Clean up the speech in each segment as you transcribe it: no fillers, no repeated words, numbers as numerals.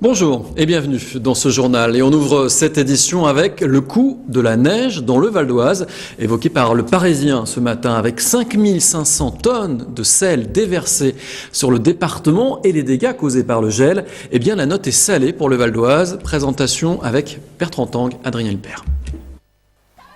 Bonjour et bienvenue dans ce journal. Et on ouvre cette édition avec le coût de la neige dans le Val d'Oise, évoqué par le Parisien ce matin, avec 5500 tonnes de sel déversées sur le département et les dégâts causés par le gel. Eh bien, la note est salée pour le Val d'Oise. Présentation avec Bertrand Tang, Adrien Lepère.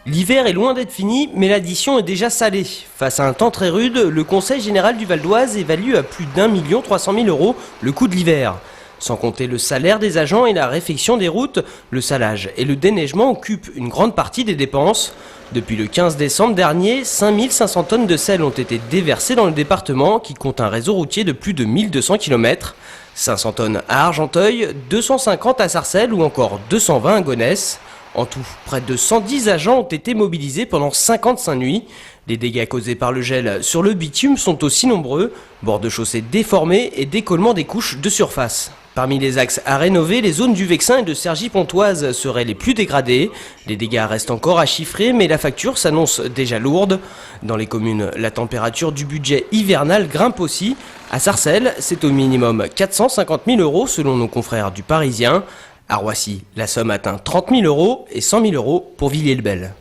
L'hiver est loin d'être fini, mais l'addition est déjà salée. Face à un temps très rude, le Conseil général du Val d'Oise évalue à plus d'1 300 000 € le coût de l'hiver. Sans compter le salaire des agents et la réfection des routes, le salage et le déneigement occupent une grande partie des dépenses. Depuis le 15 décembre dernier, 5500 tonnes de sel ont été déversées dans le département qui compte un réseau routier de plus de 1200 km. 500 tonnes à Argenteuil, 250 à Sarcelles ou encore 220 à Gonesse. En tout, près de 110 agents ont été mobilisés pendant 55 nuits. Les dégâts causés par le gel sur le bitume sont aussi nombreux, bords de chaussée déformés et décollement des couches de surface. Parmi les axes à rénover, les zones du Vexin et de Cergy-Pontoise seraient les plus dégradées. Les dégâts restent encore à chiffrer, mais la facture s'annonce déjà lourde. Dans les communes, la température du budget hivernal grimpe aussi. À Sarcelles, c'est au minimum 450 000 € selon nos confrères du Parisien. À Roissy, la somme atteint 30 000 € et 100 000 € pour Villiers-le-Bel.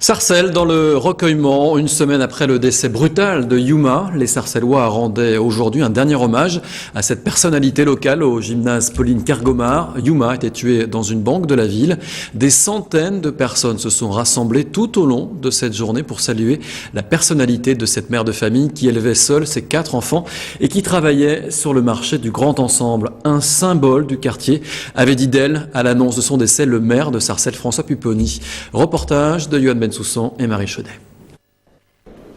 Sarcelles dans le recueillement, une semaine après le décès brutal de Yuma, les Sarcellois rendaient aujourd'hui un dernier hommage à cette personnalité locale au gymnase Pauline Kergomar. Yuma a été tué dans une banque de la ville. Des centaines de personnes se sont rassemblées tout au long de cette journée pour saluer la personnalité de cette mère de famille qui élevait seule ses 4 enfants et qui travaillait sur le marché du Grand Ensemble. Un symbole du quartier, avait dit d'elle à l'annonce de son décès le maire de Sarcelles, François Pupponi. Reportage de Yoann Bensoussan et Marie Chaudet.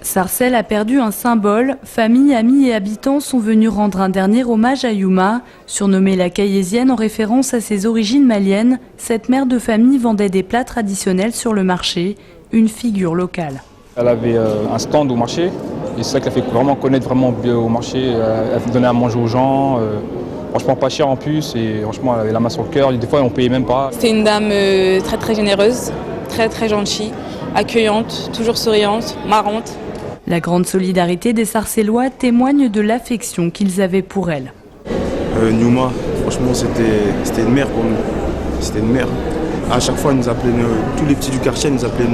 Sarcelles a perdu un symbole. Familles, amis et habitants sont venus rendre un dernier hommage à Yuma. Surnommée la Cayésienne en référence à ses origines maliennes, cette mère de famille vendait des plats traditionnels sur le marché, une figure locale. Elle avait un stand au marché et c'est ça qui l'a fait vraiment connaître vraiment bien au marché. Elle donnait à manger aux gens, franchement pas cher en plus et franchement elle avait la main sur le cœur. Des fois on payait même pas. C'était une dame très généreuse, très gentille, accueillante, toujours souriante, marrante. La grande solidarité des Sarcellois témoigne de l'affection qu'ils avaient pour elle. Yuma, franchement c'était une mère pour nous, c'était une mère. À chaque fois elle nous appelait, tous les petits du quartier nous appelaient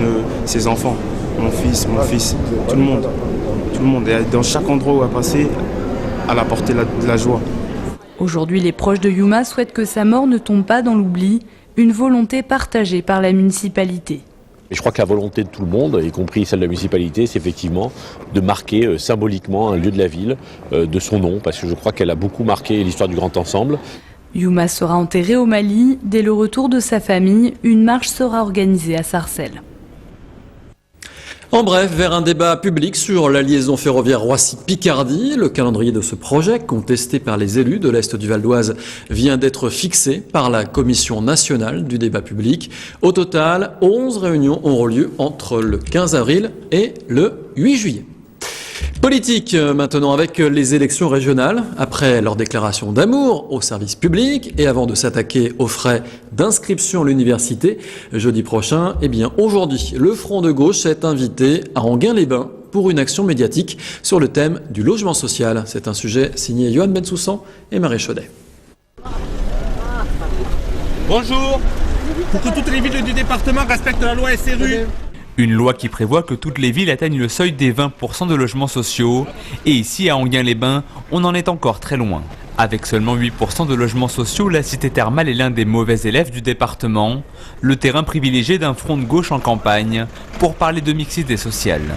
ses enfants, mon fils, tout le monde. Et dans chaque endroit où elle passait, elle apportait de la joie. Aujourd'hui, les proches de Yuma souhaitent que sa mort ne tombe pas dans l'oubli, une volonté partagée par la municipalité. Et je crois que la volonté de tout le monde, y compris celle de la municipalité, c'est effectivement de marquer symboliquement un lieu de la ville de son nom, parce que je crois qu'elle a beaucoup marqué l'histoire du Grand Ensemble. Yuma sera enterré au Mali. Dès le retour de sa famille, une marche sera organisée à Sarcelles. En bref, vers un débat public sur la liaison ferroviaire Roissy-Picardie, le calendrier de ce projet, contesté par les élus de l'Est du Val d'Oise, vient d'être fixé par la Commission nationale du débat public. Au total, 11 réunions auront lieu entre le 15 avril et le 8 juillet. Politique maintenant avec les élections régionales. Après leur déclaration d'amour au service public et avant de s'attaquer aux frais d'inscription à l'université jeudi prochain, eh bien aujourd'hui, le Front de gauche est invité à Enghien-les-Bains pour une action médiatique sur le thème du logement social. C'est un sujet signé Yoann Bensoussan et Marie Chaudet. Bonjour. Pour que toutes les villes du département respectent la loi SRU. Une loi qui prévoit que toutes les villes atteignent le seuil des 20% de logements sociaux. Et ici, à Enghien-les-Bains, on en est encore très loin. Avec seulement 8% de logements sociaux, la cité thermale est l'un des mauvais élèves du département, le terrain privilégié d'un front de gauche en campagne, pour parler de mixité sociale.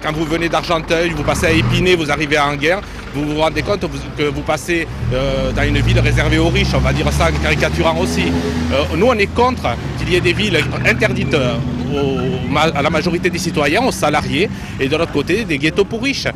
Quand vous venez d'Argenteuil, vous passez à Épinay, vous arrivez à Enghien, vous vous rendez compte que vous passez dans une ville réservée aux riches, on va dire ça en caricaturant aussi. Nous, on est contre qu'il y ait des villes interdites à la majorité des citoyens, aux salariés, et de l'autre côté, des ghettos pour riches.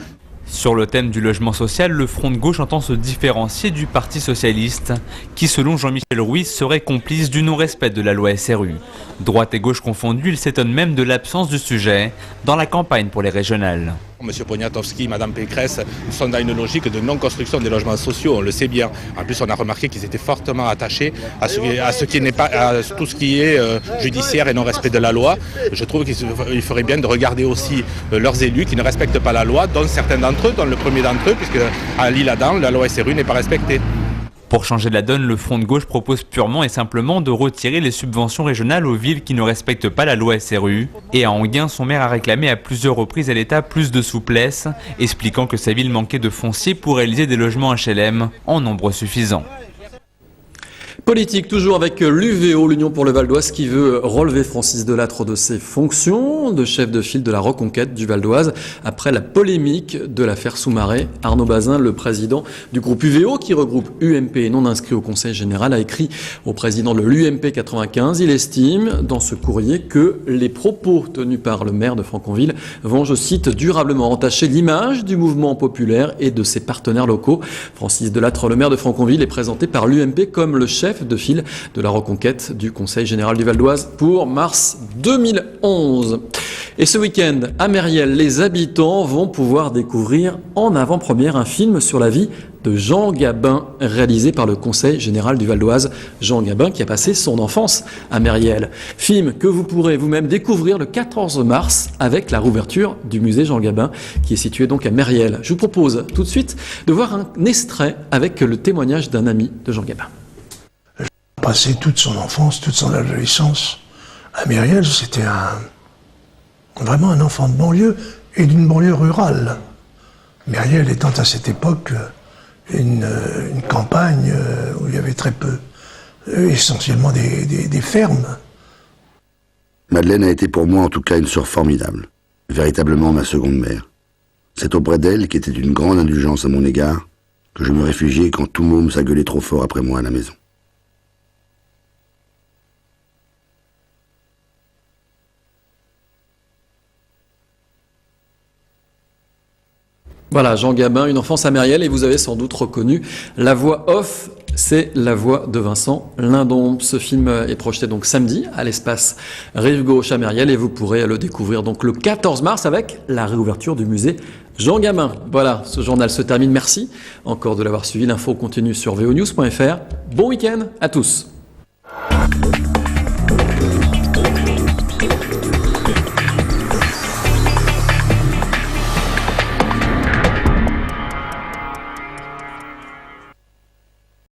Sur le thème du logement social, le Front de gauche entend se différencier du Parti socialiste, qui selon Jean-Michel Ruiz serait complice du non-respect de la loi SRU. Droite et gauche confondus, il s'étonne même de l'absence du sujet dans la campagne pour les régionales. Monsieur Poniatowski, Madame Pécresse sont dans une logique de non-construction des logements sociaux, on le sait bien. En plus, on a remarqué qu'ils étaient fortement attachés à tout ce qui est judiciaire et non-respect de la loi. Je trouve qu'il ferait bien de regarder aussi leurs élus qui ne respectent pas la loi, dont certains d'entre eux, dont le premier d'entre eux, puisque à l'Isle-Adam, la loi SRU n'est pas respectée. Pour changer la donne, le Front de gauche propose purement et simplement de retirer les subventions régionales aux villes qui ne respectent pas la loi SRU. Et à Enghien, son maire a réclamé à plusieurs reprises à l'État plus de souplesse, expliquant que sa ville manquait de foncier pour réaliser des logements HLM en nombre suffisant. Politique, toujours avec l'UVO, l'Union pour le Val d'Oise, qui veut relever Francis Delattre de ses fonctions de chef de file de la reconquête du Val d'Oise après la polémique de l'affaire Soumaré. Arnaud Bazin, le président du groupe UVO, qui regroupe UMP et non inscrits au Conseil général, a écrit au président de l'UMP 95. Il estime dans ce courrier que les propos tenus par le maire de Franconville vont, je cite, durablement entacher l'image du mouvement populaire et de ses partenaires locaux. Francis Delattre, le maire de Franconville, est présenté par l'UMP comme le chef de file de la reconquête du Conseil général du Val d'Oise pour mars 2011. Et ce week-end, à Mériel, les habitants vont pouvoir découvrir en avant-première un film sur la vie de Jean Gabin, réalisé par le Conseil général du Val d'Oise. Jean Gabin qui a passé son enfance à Mériel. Film que vous pourrez vous-même découvrir le 14 mars avec la rouverture du musée Jean Gabin qui est situé donc à Mériel. Je vous propose tout de suite de voir un extrait avec le témoignage d'un ami de Jean Gabin. Passé toute son enfance, toute son adolescence à Mériel, c'était vraiment un enfant de banlieue et d'une banlieue rurale. Mériel étant à cette époque une campagne où il y avait très peu, essentiellement des fermes. Madeleine a été pour moi en tout cas une sœur formidable, véritablement ma seconde mère. C'est auprès d'elle, qui était d'une grande indulgence à mon égard, que je me réfugiais quand tout môme s'agueulait trop fort après moi à la maison. Voilà, Jean Gabin, une enfance à Mériel, et vous avez sans doute reconnu la voix off, c'est la voix de Vincent Lindon. Ce film est projeté donc samedi à l'espace Rive Gauche à Mériel et vous pourrez le découvrir donc le 14 mars avec la réouverture du musée Jean Gabin. Voilà, ce journal se termine. Merci encore de l'avoir suivi. L'info continue sur vonews.fr. Bon week-end à tous.